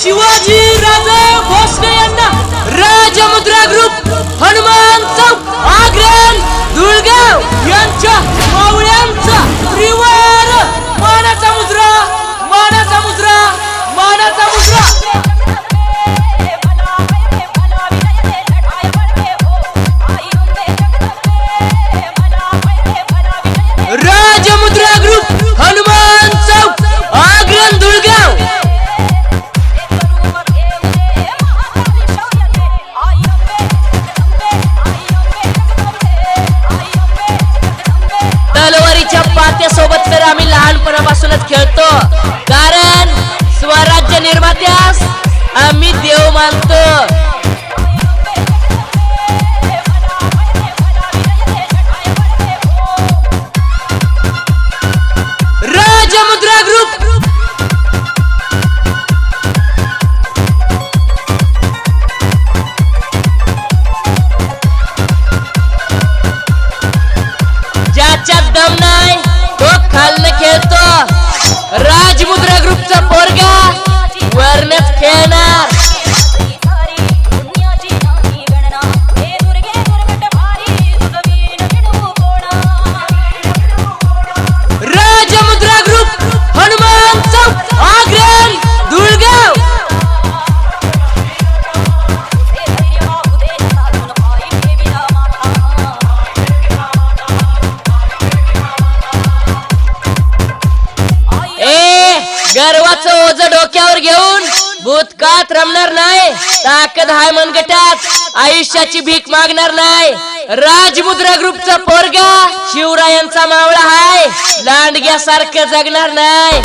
शिवाजी राजे भोसले यांना राजमुद्रा ग्रुप हनुमान चौक आग्र्यान धुळगाव यांच्या मावळ्यांचा त्रिवार मानाचा मुद्रा मानाचा मुद्रा मानाचा मुद्रा राजमुद्रा ग्रुप हनुमान चौक आग्र्यान धुळगाव तलवारीच्या पात्यासोबत तर आम्ही लहानपणापासूनच खेळतो, कारण स्वराज्य निर्मात्यास आम्ही देव मानतो। राजमुद्रा ग्रुप ज्याच्यात दम नाही तो खालनं खेळतो। राजमुद्रा ग्रुपचा पोरगा वरनच खेळणार। राजमुद्रा ग्रुप हनुमान चौक आग्र्यान धुळगाव गर्वाचं ओझ डोक्यावर घेऊन भूतकाळात रमणार नाही, ताकद हाय मनगटात, आयुष्याची भीक मागणार नाही। राजमुद्रा ग्रुपचा पोरगा शिवरायांचा मावळा हाय, लांडग्यासारखं जगणार नाही।